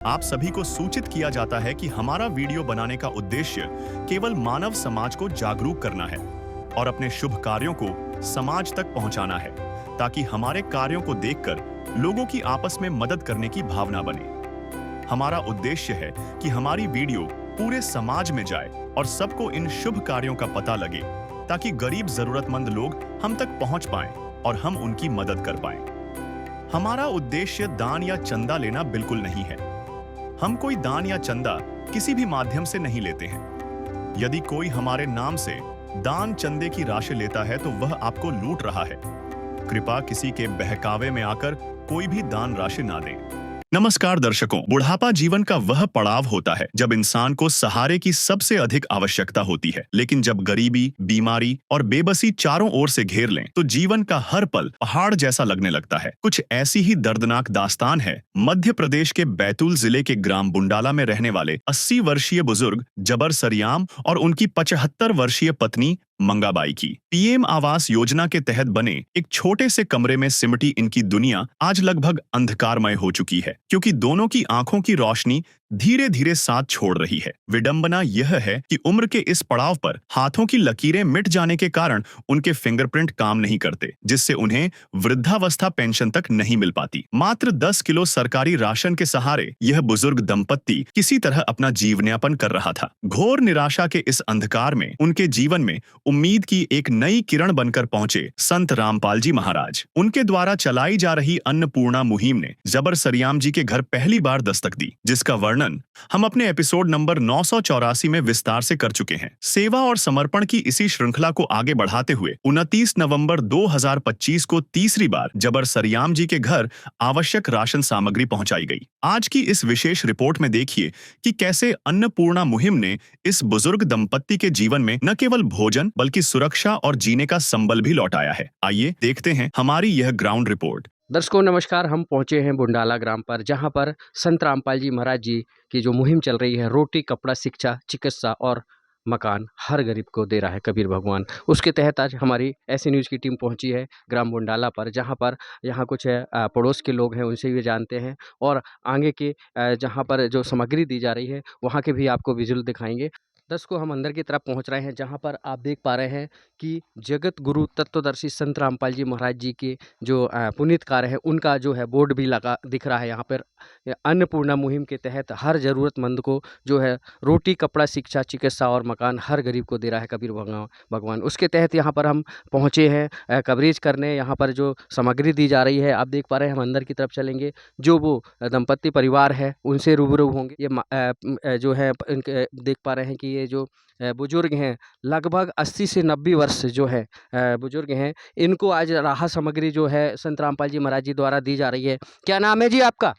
आप सभी को सूचित किया जाता है कि हमारा वीडियो बनाने का उद्देश्य केवल मानव समाज को जागरूक करना है और अपने शुभ कार्यों को समाज तक पहुंचाना है, ताकि हमारे कार्यों को देखकर लोगों की आपस में मदद करने की भावना बने। हमारा उद्देश्य है कि हमारी वीडियो पूरे समाज में जाए और सबको इन शुभ कार्यों का पता लगे, ताकि गरीब जरूरतमंद लोग हम तक पहुंच पाएं और हम उनकी मदद कर पाएं। हमारा उद्देश्य दान या चंदा लेना बिल्कुल नहीं है। हम कोई दान या चंदा किसी भी माध्यम से नहीं लेते हैं। यदि कोई हमारे नाम से दान चंदे की राशि लेता है तो वह आपको लूट रहा है। कृपया किसी के बहकावे में आकर कोई भी दान राशि ना दें। नमस्कार दर्शकों, बुढ़ापा जीवन का वह पड़ाव होता है जब इंसान को सहारे की सबसे अधिक आवश्यकता होती है। लेकिन जब गरीबी, बीमारी और बेबसी चारों ओर से घेर लें, तो जीवन का हर पल पहाड़ जैसा लगने लगता है। कुछ ऐसी ही दर्दनाक दास्तान है मध्य प्रदेश के बैतूल जिले के ग्राम बुंडाला में रहने वाले 80 वर्षीय बुजुर्ग जबर सरियाम और उनकी 75 वर्षीय पत्नी मंगाबाई की। पीएम आवास योजना के तहत बने एक छोटे से कमरे में सिमटी इनकी दुनिया आज लगभग अंधकारमय हो चुकी है, क्योंकि दोनों की आंखों की रोशनी धीरे धीरे साथ छोड़ रही है। विडंबना यह है कि उम्र के इस पड़ाव पर हाथों की लकीरें मिट जाने के कारण उनके फिंगरप्रिंट काम नहीं करते, जिससे उन्हें वृद्धावस्था पेंशन तक नहीं मिल पाती। मात्र 10 किलो सरकारी राशन के सहारे यह बुजुर्ग दंपत्ति किसी तरह अपना जीवनयापन कर रहा था। घोर निराशा के इस अंधकार में उनके जीवन में उम्मीद की एक नई किरण बनकर पहुंचे संत रामपाल जी महाराज। उनके द्वारा चलाई जा रही अन्नपूर्णा मुहिम ने जबर सरियाम जी के घर पहली बार दस्तक दी, जिसका वर्णन हम अपने एपिसोड नंबर 984 में विस्तार से कर चुके हैं। सेवा और समर्पण की इसी श्रृंखला को आगे बढ़ाते हुए 29 नवंबर 2025 को तीसरी बार जबर सरियाम जी के घर आवश्यक राशन सामग्री पहुंचाई गई। आज की इस विशेष रिपोर्ट में देखिए कि कैसे अन्नपूर्णा मुहिम ने इस बुजुर्ग दंपत्ति के जीवन में न केवल भोजन बल्कि सुरक्षा और जीने का संबल भी लौटाया है। आइए देखते हैं हमारी यह ग्राउंड रिपोर्ट। दर्शकों नमस्कार, हम पहुंचे हैं बुंडाला ग्राम पर, जहां पर संत रामपाल जी महाराज जी की जो मुहिम चल रही है, रोटी कपड़ा शिक्षा चिकित्सा और मकान हर गरीब को दे रहा है कबीर भगवान। उसके तहत आज हमारी ऐसी न्यूज़ की टीम पहुंची है ग्राम बुंडाला पर, जहां पर यहाँ कुछ पड़ोस के लोग हैं, उनसे भी जानते हैं और आगे के जहां पर जो सामग्री दी जा रही है वहाँ के भी आपको विजुअल दिखाएंगे। दर्शकों हम अंदर की तरफ पहुंच रहे हैं, जहां पर आप देख पा रहे हैं कि जगत गुरु तत्वदर्शी संत रामपाल जी महाराज जी के जो पुनीत कार्य है उनका जो है बोर्ड भी लगा दिख रहा है। यहाँ पर अन्नपूर्णा मुहिम के तहत हर ज़रूरतमंद को जो है रोटी कपड़ा शिक्षा चिकित्सा और मकान हर गरीब को दे रहा है कबीर भगवान। उसके तहत यहाँ पर हम पहुँचे हैं कवरेज करने। यहाँ पर जो सामग्री दी जा रही है आप देख पा रहे हैं। हम अंदर की तरफ चलेंगे, जो वो दंपत्ति परिवार है उनसे रूबरू होंगे। ये जो है इनके देख पा रहे हैं कि ये जो बुजुर्ग हैं लगभग 80 से 90 वर्ष जो है बुजुर्ग हैं, इनको आज राहत सामग्री जो है संत रामपाल जी महाराज जी द्वारा दी जा रही है। क्या नाम है जी आपका?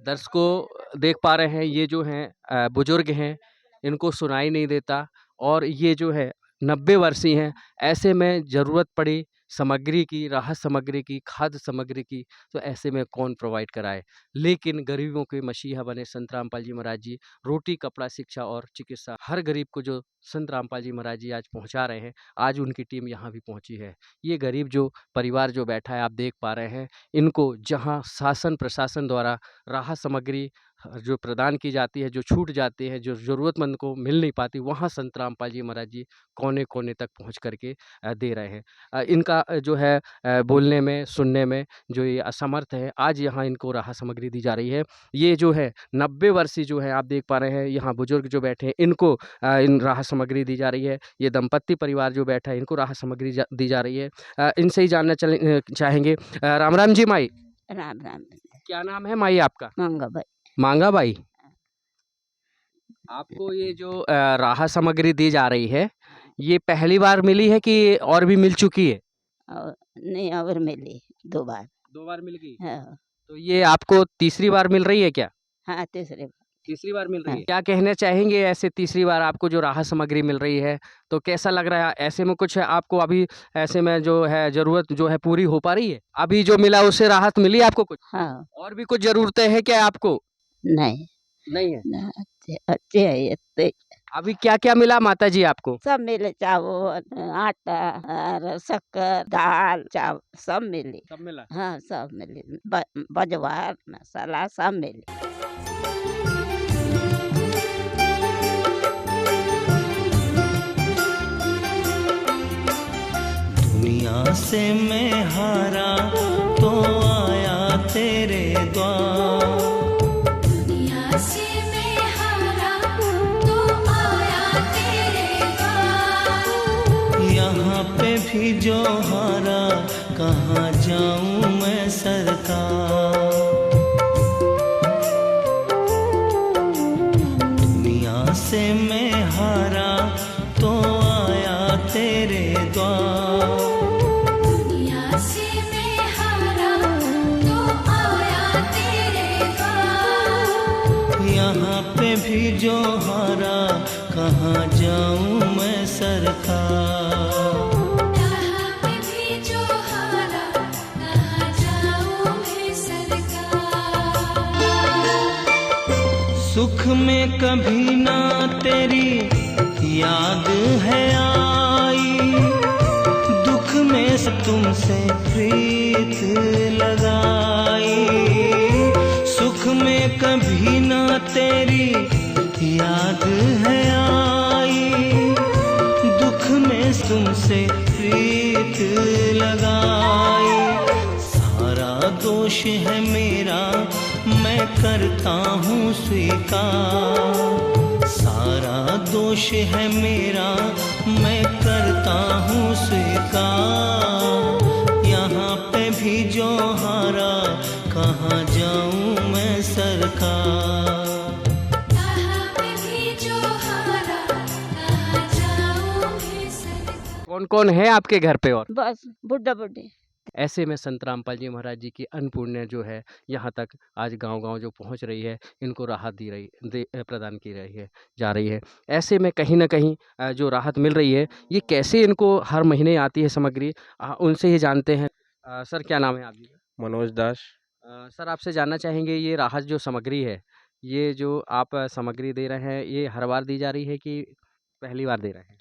दर्शकों देख पा रहे हैं ये जो हैं बुजुर्ग हैं, इनको सुनाई नहीं देता और ये जो है 90 वर्षीय हैं। ऐसे में ज़रूरत पड़ी सामग्री की, राहत सामग्री की, खाद्य सामग्री की, तो ऐसे में कौन प्रोवाइड कराए। लेकिन गरीबों के मसीहा बने संत रामपाल जी महाराज जी रोटी कपड़ा शिक्षा और चिकित्सा हर गरीब को जो संत रामपाल जी महाराज जी आज पहुंचा रहे हैं, आज उनकी टीम यहाँ भी पहुंची है। ये गरीब जो परिवार जो बैठा है आप देख पा रहे हैं, इनको जहाँ शासन प्रशासन द्वारा राहत सामग्री जो प्रदान की जाती है, जो छूट जाती है, जो ज़रूरतमंद को मिल नहीं पाती, वहाँ संत रामपाल जी महाराज जी कोने-कोने तक पहुँच करके दे रहे हैं। इनका जो है बोलने में, सुनने में जो ये असमर्थ है, आज यहाँ इनको राहत सामग्री दी जा रही है। ये जो है 90 वर्षीय जो है आप देख पा रहे हैं, यहाँ बुजुर्ग जो बैठे हैं इनको इन राहत सामग्री दी जा रही है। ये दंपत्ति परिवार जो बैठा है इनको राहत सामग्री दी जा रही है। इनसे ही जानना चाहेंगे। राम राम जी माई। राम राम। क्या नाम है माई आपका? मंगाबाई। मांगा बाई। आपको ये जो राहत सामग्री दी जा रही है, ये पहली बार मिली है कि और भी मिल चुकी है? और नहीं, और मिली 2 बार। 2 बार मिल गई। हाँ। तो ये आपको तीसरी बार मिल रही है क्या? हाँ, तीसरे बार। तीसरी बार मिल रही है। हाँ। क्या कहना चाहेंगे ऐसे तीसरी बार आपको जो राहत सामग्री मिल रही है, तो कैसा लग रहा है? ऐसे में कुछ आपको अभी ऐसे में जो है ज़रूरत जो है पूरी हो पा रही है? अभी जो मिला उससे राहत मिली आपको कुछ? हाँ। और भी कुछ ज़रूरतें हैं क्या आपको? नहीं। नहीं है। ना, अच्छे अच्छे है इतने। अभी क्या-क्या मिला माताजी आपको? सब मिले, चावल, आटा और शक्कर, दाल, सब मिली। सब मिला। हाँ, सब मिली। बजवार, मसाला सब मिली। दुनिया से मैं हारा तो आया तेरे द्वार। दुनिया से मैं हारा तो आया तेरे द्वार। यहाँ पे भी जो हारा कहाँ जाऊँ मैं सरकार। दुनिया से मैं हारा तो आया तेरे द्वार। दुनिया से मैं हारा तो आया तेरे द्वार। यहाँ पे भी जो हारा कहाँ जाऊँ मैं सरकार। यहाँ पे भी जो हारा कहाँ जाऊँ मैं सरकार। सुख में कभी ना तेरी याद है आई। दुख में से तुमसे प्रीत लगाई। सुख में कभी ना तेरी याद है आई। दुख में तुमसे प्रीत लगाई। सारा दोष है मेरा मैं करता हूँ स्वीकार। सारा दोष है मेरा मैं करता हूँ स्वीकार। यहाँ पे भी जो हारा कहाँ जाऊँ मैं सरकार। यहाँ पे भी जो हारा कहाँ जाऊँ मैं सरकार। कौन-कौन है आपके घर पे और? बस बुड्ढा बुड्ढी। ऐसे में संत रामपाल जी महाराज जी की अन्नपूर्णा जो है यहाँ तक आज गांव-गांव जो पहुँच रही है, इनको राहत प्रदान की रही है जा रही है। ऐसे में कहीं न कहीं जो राहत मिल रही है, ये कैसे इनको हर महीने आती है सामग्री, उनसे ही जानते हैं। सर क्या नाम है आप जी का? मनोज दास। सर आपसे जानना चाहेंगे ये राहत जो सामग्री है, ये जो आप सामग्री दे रहे हैं, ये हर बार दी जा रही है कि पहली बार दे रहे हैं?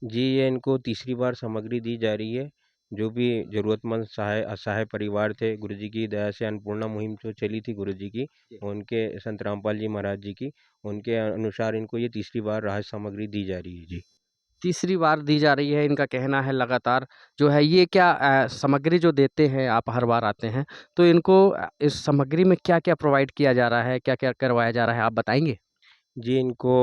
जी, ये इनको तीसरी बार सामग्री दी जा रही है। जो भी ज़रूरतमंद असहाय परिवार थे, गुरुजी की दया से अन्नपूर्णा मुहिम जो चली थी गुरुजी की, उनके संत रामपाल जी महाराज जी की, उनके अनुसार इनको ये तीसरी बार राहत सामग्री दी जा रही है। जी। तीसरी बार दी जा रही है, इनका कहना है लगातार जो है ये क्या सामग्री जो देते हैं आप हर बार आते हैं, तो इनको इस सामग्री में क्या-क्या प्रोवाइड किया जा रहा है, क्या-क्या करवाया जा रहा है, आप बताएँगे? जी, इनको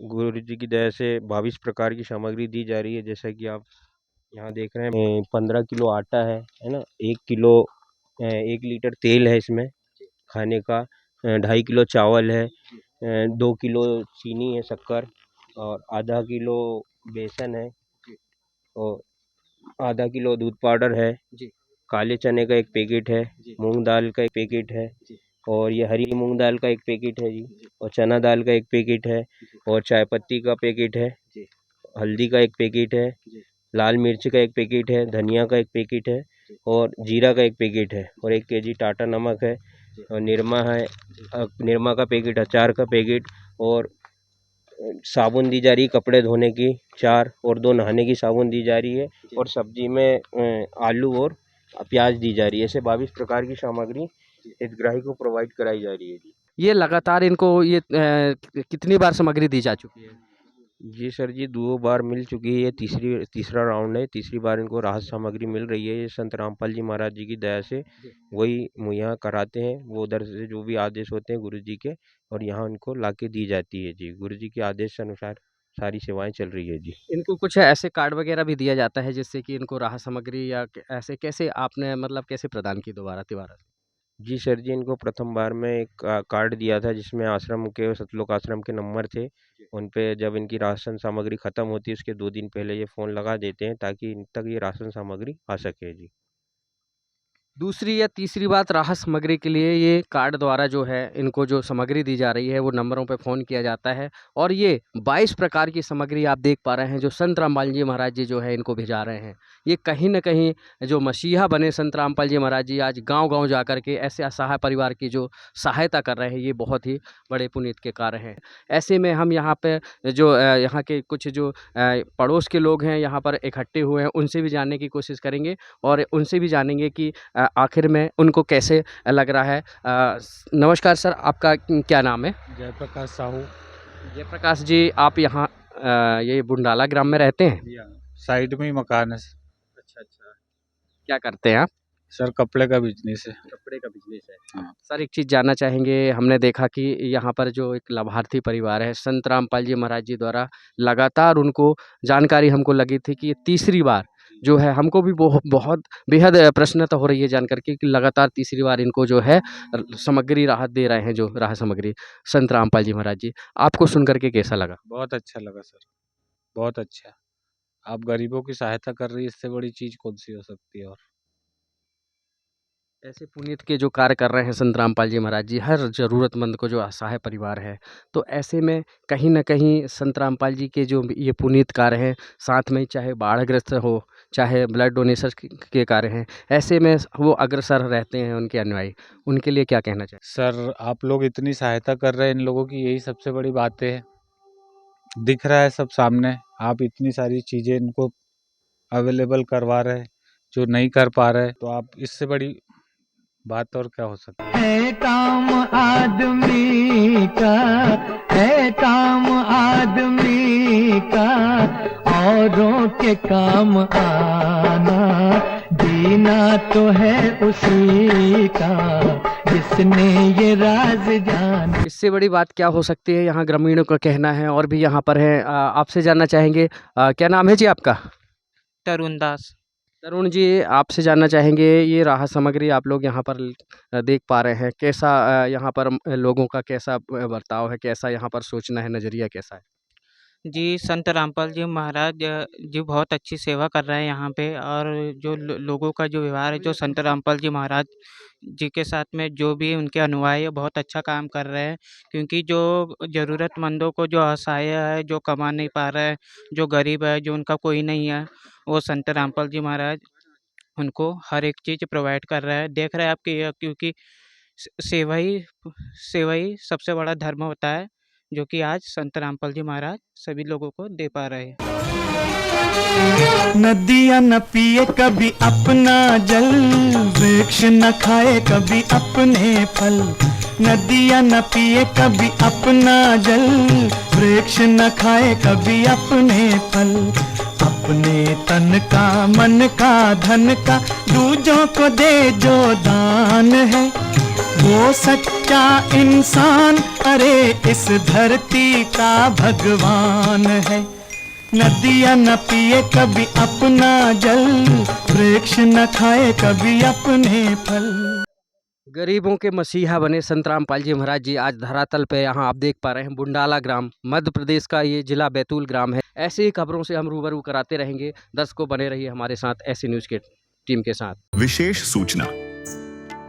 गुरुजी की दया से 22 प्रकार की सामग्री दी जा रही है। जैसा कि आप यहाँ देख रहे हैं 15 किलो आटा है ना? 1 किलो 1 लीटर तेल है इसमें खाने का, 2.5 किलो चावल है, 2 किलो चीनी है, शक्कर, और आधा किलो बेसन है, और आधा किलो दूध पाउडर है, जी। काले चने का 1 पैकेट है, जी। मूँग दाल का 1 पैकेट है, जी। और ये हरी मूँग दाल का 1 पैकेट है जी, और चना दाल का 1 पैकेट है, और चाय पत्ती का पैकेट है, जी। हल्दी का 1 पैकेट है, जी। लाल मिर्च का 1 पैकेट है, धनिया का 1 पैकेट है, और जीरा का 1 पैकेट है, और 1 केजी टाटा नमक है, और निरमा है, निरमा का पैकेट, अचार का पैकेट, और साबुन दी जा रही है कपड़े धोने की 4, और 2 नहाने की साबुन दी जा रही है, और सब्जी में आलू और प्याज दी जा रही है। ऐसे 22 प्रकार की सामग्री हितग्राही को प्रोवाइड कराई जा रही है जी। ये लगातार इनको ये कितनी बार सामग्री दी जा चुकी है? जी सर जी, 2 बार मिल चुकी है, ये तीसरा राउंड है, तीसरी बार इनको राहत सामग्री मिल रही है। ये संत रामपाल जी महाराज जी की दया से वही मुहैया कराते हैं, वो उधर से जो भी आदेश होते हैं गुरुजी के, और यहाँ उनको लाके दी जाती है जी। गुरुजी के आदेश के अनुसार सारी सेवाएँ चल रही है जी। इनको कुछ ऐसे कार्ड वगैरह भी दिया जाता है जिससे कि इनको राहत सामग्री या ऐसे कैसे आपने मतलब कैसे प्रदान की दोबारा-तिबारा? जी सर जी, इनको प्रथम बार में एक कार्ड दिया था जिसमें आश्रम के सतलोक आश्रम के नंबर थे। उन पे जब इनकी राशन सामग्री ख़त्म होती है उसके 2 दिन पहले ये फ़ोन लगा देते हैं ताकि इन तक ये राशन सामग्री आ सके जी। दूसरी या तीसरी बात, राहत सामग्री के लिए ये कार्ड द्वारा जो है इनको जो सामग्री दी जा रही है वो नंबरों पे फ़ोन किया जाता है और ये 22 प्रकार की सामग्री आप देख पा रहे हैं जो संत रामपाल जी महाराज जी जो है इनको भिजा रहे हैं। ये कहीं न कहीं जो मसीहा बने संत रामपाल जी महाराज जी आज गाँव-गाँव जा कर के ऐसे असहाय परिवार की जो सहायता कर रहे हैं, ये बहुत ही बड़े पुनीत के कार्य हैं। ऐसे में हम यहाँ पे जो यहाँ के कुछ जो पड़ोस के लोग हैं यहाँ पर इकट्ठे हुए हैं, उनसे भी जानने की कोशिश करेंगे और उनसे भी जानेंगे कि आखिर में उनको कैसे लग रहा है। नमस्कार सर, आपका क्या नाम है? जयप्रकाश साहू। जयप्रकाश जी, आप यहाँ ये बुंडाला ग्राम में रहते हैं? साइड में ही मकान है। अच्छा। क्या करते हैं आप? सर कपड़े का बिजनेस है। कपड़े का बिजनेस है। हाँ। सर एक चीज़ जानना चाहेंगे, हमने देखा कि यहाँ पर जो एक लाभार्थी परिवार है संत रामपाल जी महाराज जी द्वारा लगातार उनको जानकारी हमको लगी थी कि ये तीसरी बार जो है, हमको भी बहुत बेहद प्रसन्नता हो रही है जानकर के कि लगातार तीसरी बार इनको जो है सामग्री राहत दे रहे हैं, जो राहत सामग्री संत रामपाल जी महाराज जी। आपको सुन कर के कैसा लगा? बहुत अच्छा लगा सर, बहुत अच्छा। आप गरीबों की सहायता कर रही है, इससे बड़ी चीज़ कौन सी हो सकती है। और ऐसे पुनीत के जो कार्य कर रहे हैं संत रामपाल जी महाराज जी, हर ज़रूरतमंद को जो असहाय परिवार है, तो ऐसे में कहीं न कहीं संत रामपाल जी के जो ये पुनीत कार्य हैं, साथ में चाहे बाढ़ग्रस्त हो, चाहे ब्लड डोनेशन के कार्य हैं, ऐसे में वो अग्रसर रहते हैं उनके अनुयायी, उनके लिए क्या कहना चाहिए? सर आप लोग इतनी सहायता कर रहे हैं इन लोगों की, यही सबसे बड़ी बातें है। दिख रहा है सब सामने, आप इतनी सारी चीज़ें इनको अवेलेबल करवा रहे हैं जो नहीं कर पा रहे, तो आप इससे बड़ी बात और क्या हो सकती है। है काम आदमी का, है काम आदमी का, औरों के काम आना, जीना तो है उसी का जिसने ये राज जाना। इससे बड़ी बात क्या हो सकती है, यहाँ ग्रामीणों का कहना है। और भी यहाँ पर हैं, आपसे जानना चाहेंगे, क्या नाम है जी आपका? तरुण दास। तरुण जी, आपसे जानना चाहेंगे, ये राहत सामग्री आप लोग यहाँ पर देख पा रहे हैं, कैसा यहाँ पर लोगों का कैसा बर्ताव है, कैसा यहाँ पर सोचना है, नज़रिया कैसा है? जी, संत रामपाल जी महाराज जी बहुत अच्छी सेवा कर रहे हैं यहाँ पे, और जो लोगों का जो व्यवहार है, जो संत रामपाल जी महाराज जी के साथ में जो भी उनके अनुयायी है, बहुत अच्छा काम कर रहे हैं। क्योंकि जो ज़रूरतमंदों को, जो असहाय है, जो कमा नहीं पा रहा है, जो गरीब है, जो उनका कोई नहीं है, वो संत रामपाल जी महाराज उनको हर एक चीज़ प्रोवाइड कर रहा है। देख रहे हैं आप कि क्योंकि सेवा ही सबसे बड़ा धर्म होता है, जो कि आज संत रामपाल जी महाराज सभी लोगों को दे पा रहे हैं। नदियाँ न पिए कभी अपना जल, वृक्ष न खाए कभी अपने फल। नदियाँ न पिए कभी अपना जल, वृक्ष न खाए कभी अपने फल। अपने तन का, मन का, धन का दूजों को दे जो दान है, वो सच्चा इंसान, अरे इस धरती का भगवान है। नदियाँ न पिए कभी अपना जल, वृक्ष न खाए कभी अपने फल। गरीबों के मसीहा बने संत रामपाल जी महाराज जी आज धरातल पे यहाँ आप देख पा रहे हैं, बुंडाला ग्राम, मध्य प्रदेश का ये जिला बैतूल ग्राम है। ऐसे ही खबरों से हम रूबरू कराते रहेंगे। दर्शकों बने रहिए हमारे साथ ऐसी न्यूज़ के टीम के साथ। विशेष सूचना,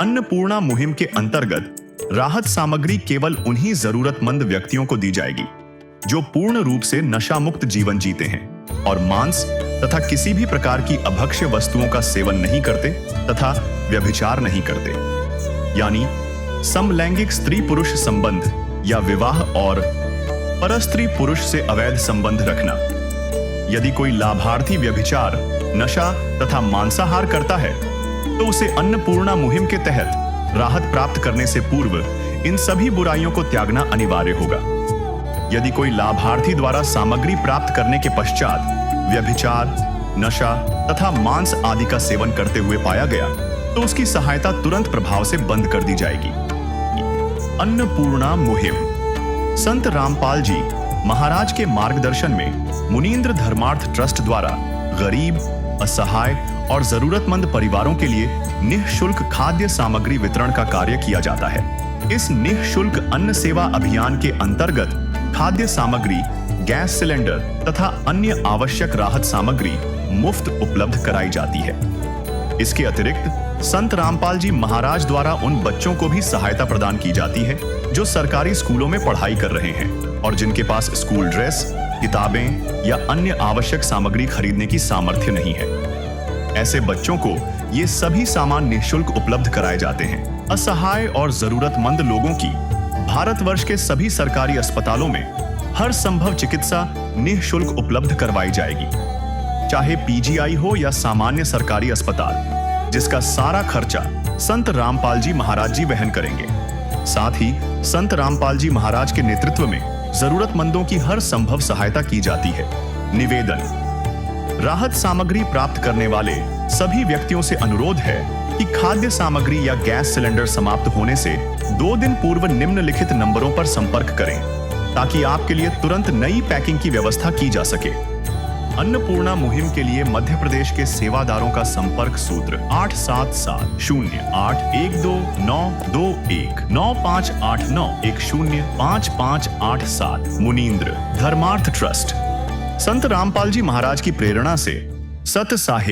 अन्नपूर्णा मुहिम के अंतर्गत राहत सामग्री केवल उन्हीं जरूरतमंद व्यक्तियों को दी जाएगी जो पूर्ण रूप से नशा मुक्त जीवन जीते हैं और मांस तथा किसी भी प्रकार की अभक्ष्य वस्तुओं का सेवन नहीं करते तथा व्यभिचार नहीं करते, यानी समलैंगिक स्त्री पुरुष संबंध या विवाह और परस्त्री पुरुष से अवैध संबंध रखना। यदि कोई लाभार्थी व्यभिचार, नशा तथा मांसाहार करता है तो उसे अन्नपूर्णा मुहिम के तहत राहत प्राप्त करने से पूर्व इन सभी बुराइयों को त्यागना अनिवार्य होगा। यदि कोई लाभार्थी द्वारा सामग्री प्राप्त करने के पश्चात व्यभिचार, नशा तथा मांस आदि का सेवन करते हुए पाया गया तो उसकी सहायता तुरंत प्रभाव से बंद कर दी जाएगी। अन्नपूर्णा मुहिम संत रामपाल जी महाराज के मार्गदर्शन में मुनीन्द्र धर्मार्थ ट्रस्ट द्वारा गरीब, असहाय और जरूरतमंद परिवारों के लिए निःशुल्क खाद्य सामग्री वितरण का कार्य किया जाता है। इस निःशुल्क अन्न सेवा अभियान के अंतर्गत खाद्य सामग्री, गैस सिलेंडर तथा अन्य आवश्यक राहत सामग्री मुफ्त उपलब्ध कराई जाती है। इसके अतिरिक्त संत रामपाल जी महाराज द्वारा उन बच्चों को भी सहायता प्रदान की जाती है जो सरकारी स्कूलों में पढ़ाई कर रहे हैं और जिनके पास स्कूल ड्रेस, किताबें या अन्य आवश्यक सामग्री खरीदने की सामर्थ्य नहीं है। ऐसे बच्चों को ये सभी सामान निःशुल्क उपलब्ध कराए जाते हैं। असहाय और जरूरतमंद लोगों की भारतवर्ष के सभी सरकारी अस्पतालों में हर संभव चिकित्सा निःशुल्क उपलब्ध करवाई जाएगी, चाहे पीजीआई हो या सामान्य सरकारी अस्पताल, जिसका सारा खर्चा संत रामपाल जी महाराज जी वहन करेंगे। साथ ही संत रामपाल जी महाराज के नेतृत्व में जरूरतमंदों की हर संभव सहायता की जाती है। निवेदन: राहत सामग्री प्राप्त करने वाले सभी व्यक्तियों से अनुरोध है कि खाद्य सामग्री या गैस सिलेंडर समाप्त होने से 2 दिन पूर्व निम्नलिखित नंबरों पर संपर्क करें ताकि आपके लिए तुरंत नई पैकिंग की व्यवस्था की जा सके। अन्नपूर्णा मुहिम के लिए मध्य प्रदेश के सेवादारों का संपर्क सूत्र 8770819589105587 मुनींद्र धर्मार्थ ट्रस्ट। संत रामपाल जी महाराज की प्रेरणा से सत साहिब